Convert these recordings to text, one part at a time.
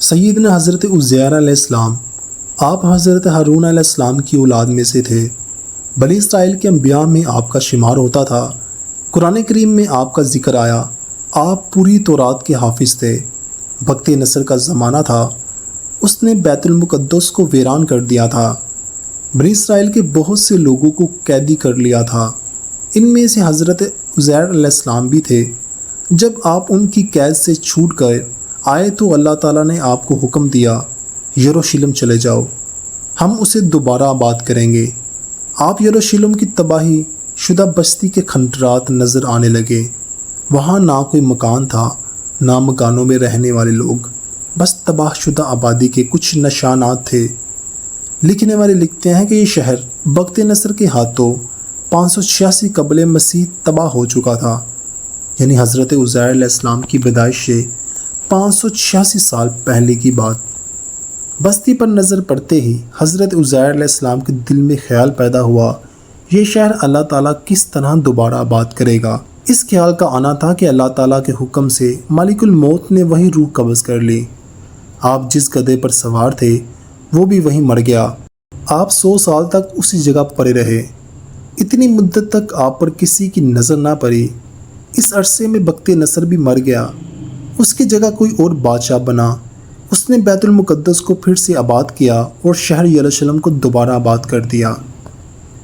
سیدنا حضرت عزیر علیہ السلام، آپ حضرت ہارون علیہ السلام کی اولاد میں سے تھے۔ بنی اسرائیل کے انبیاء میں آپ کا شمار ہوتا تھا۔ قرآن کریم میں آپ کا ذکر آیا۔ آپ پوری تورات کے حافظ تھے۔ وقت نصر کا زمانہ تھا، اس نے بیت المقدس کو ویران کر دیا تھا۔ بنی اسرائیل کے بہت سے لوگوں کو قیدی کر لیا تھا، ان میں سے حضرت عزیر علیہ السلام بھی تھے۔ جب آپ ان کی قید سے چھوٹ کر آئے تو اللہ تعالیٰ نے آپ کو حکم دیا، یروشلم چلے جاؤ، ہم اسے دوبارہ آباد کریں گے۔ آپ یروشلم کی تباہی شدہ بستی کے کھنڈرات نظر آنے لگے۔ وہاں نہ کوئی مکان تھا، نہ مکانوں میں رہنے والے لوگ، بس تباہ شدہ آبادی کے کچھ نشانات تھے۔ لکھنے والے لکھتے ہیں کہ یہ شہر وقت نصر کے ہاتھوں 586 قبل مسیح تباہ ہو چکا تھا، یعنی حضرت عزیر علیہ السلام کی پیدائش سے 586 سال پہلے کی بات۔ بستی پر نظر پڑتے ہی حضرت عزیر علیہ السلام کے دل میں خیال پیدا ہوا، یہ شہر اللہ تعالیٰ کس طرح دوبارہ آباد کرے گا۔ اس خیال کا آنا تھا کہ اللہ تعالیٰ کے حکم سے مالک الموت نے وہی روح قبض کر لی۔ آپ جس گدھے پر سوار تھے وہ بھی وہیں مر گیا۔ آپ 100 سال تک اسی جگہ پڑے رہے۔ اتنی مدت تک آپ پر کسی کی نظر نہ پڑی۔ اس عرصے میں وقت نصر بھی مر گیا، اس کی جگہ کوئی اور بادشاہ بنا۔ اس نے بیت المقدس کو پھر سے آباد کیا اور شہر یروشلم کو دوبارہ آباد کر دیا۔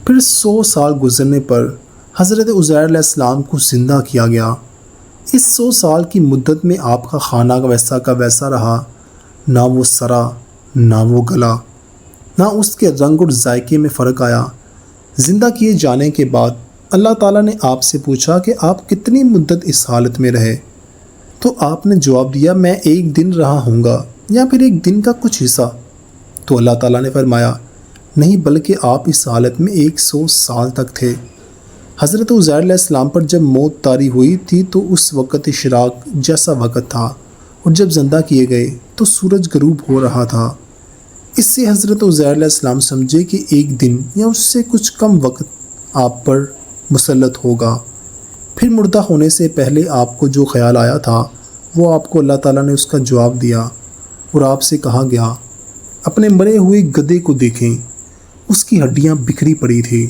پھر 100 سال گزرنے پر حضرت عزیر علیہ السلام کو زندہ کیا گیا۔ اس 100 سال کی مدت میں آپ کا کھانا ویسا کا ویسا رہا، نہ وہ سرا نہ وہ گلا، نہ اس کے رنگ اور ذائقے میں فرق آیا۔ زندہ کیے جانے کے بعد اللہ تعالیٰ نے آپ سے پوچھا کہ آپ کتنی مدت اس حالت میں رہے، تو آپ نے جواب دیا، میں 1 دن رہا ہوں گا یا پھر 1 دن کا کچھ حصہ۔ تو اللہ تعالیٰ نے فرمایا، نہیں بلکہ آپ اس حالت میں 100 سال تک تھے۔ حضرت عزیر علیہ السلام پر جب موت طاری ہوئی تھی تو اس وقت اشراق جیسا وقت تھا، اور جب زندہ کیے گئے تو سورج غروب ہو رہا تھا۔ اس سے حضرت عزیر علیہ السلام سمجھے کہ 1 دن یا اس سے کچھ کم وقت آپ پر مسلط ہوگا۔ پھر مردہ ہونے سے پہلے آپ کو جو خیال آیا تھا وہ آپ کو اللہ تعالیٰ نے اس کا جواب دیا، اور آپ سے کہا گیا، اپنے مرے ہوئے گدھے کو دیکھیں، اس کی ہڈیاں بکھری پڑی تھی۔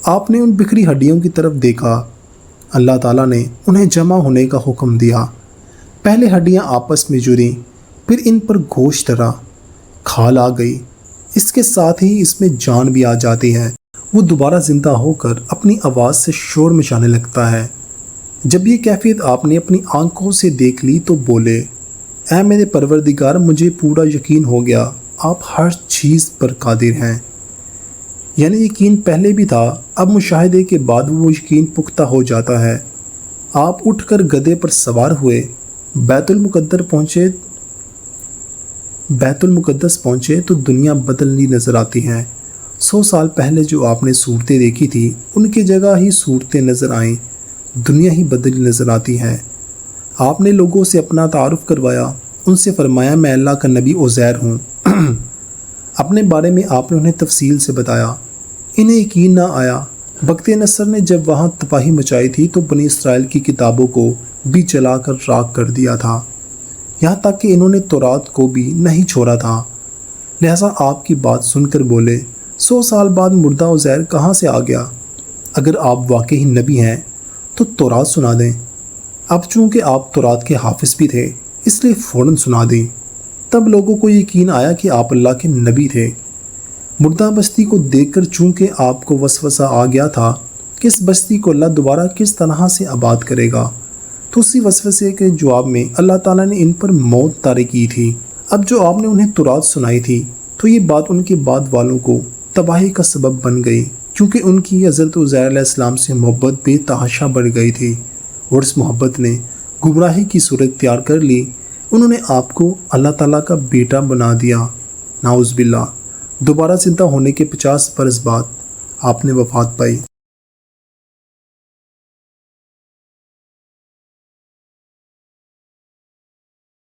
آپ نے ان بکھری ہڈیوں کی طرف دیکھا۔ اللہ تعالیٰ نے انہیں جمع ہونے کا حکم دیا۔ پہلے ہڈیاں آپس میں جڑیں، پھر ان پر گوشت ڈرا، کھال آ گئی، اس کے ساتھ ہی اس میں جان بھی آ جاتی ہے۔ وہ دوبارہ زندہ ہو کر اپنی آواز سے شور مچانے لگتا ہے۔ جب یہ کیفیت آپ نے اپنی آنکھوں سے دیکھ لی تو بولے، اے میرے پروردگار، مجھے پورا یقین ہو گیا آپ ہر چیز پر قادر ہیں۔ یعنی یقین پہلے بھی تھا، اب مشاہدے کے بعد وہ یقین پختہ ہو جاتا ہے۔ آپ اٹھ کر گدھے پر سوار ہوئے، بیت المقدس پہنچے تو دنیا بدلنی نظر آتی ہے۔ 100 سال پہلے جو آپ نے صورتیں دیکھی تھی ان کی جگہ ہی صورتیں نظر آئیں، دنیا ہی بدلی نظر آتی ہے۔ آپ نے لوگوں سے اپنا تعارف کروایا، ان سے فرمایا، میں اللہ کا نبی عزیر ہوں۔ اپنے بارے میں آپ نے انہیں تفصیل سے بتایا۔ انہیں یقین نہ آیا۔ وقت نصر نے جب وہاں تباہی مچائی تھی تو بنی اسرائیل کی کتابوں کو بھی جلا کر راکھ کر دیا تھا، یہاں تک کہ انہوں نے تورات کو بھی نہیں چھوڑا تھا۔ لہٰذا آپ کی بات سن کر بولے، 100 سال بعد مردہ عزیر کہاں سے آ گیا؟ اگر آپ واقعی نبی ہیں تو تورات سنا دیں۔ اب چونکہ آپ تورات کے حافظ بھی تھے اس لیے فوراً سنا دیں۔ تب لوگوں کو یقین آیا کہ آپ اللہ کے نبی تھے۔ مردہ بستی کو دیکھ کر چونکہ آپ کو وسوسہ آ گیا تھا کہ اس بستی کو اللہ دوبارہ کس طرح سے آباد کرے گا، تو اسی وسوسے کے جواب میں اللہ تعالیٰ نے ان پر موت طاری کی تھی۔ اب جو آپ نے انہیں تورات سنائی تھی تو یہ بات ان کے بعد والوں کو تباہی کا سبب بن گئی، کیونکہ ان کی حضرت عزیر علیہ السلام سے محبت بے تحاشا بڑھ گئی تھی، اور اس محبت نے گمراہی کی صورت اختیار کر لی۔ انہوں نے آپ کو اللہ تعالیٰ کا بیٹا بنا دیا۔ نعوذ باللہ۔ دوبارہ زندہ ہونے کے 50 برس بعد آپ نے وفات پائی۔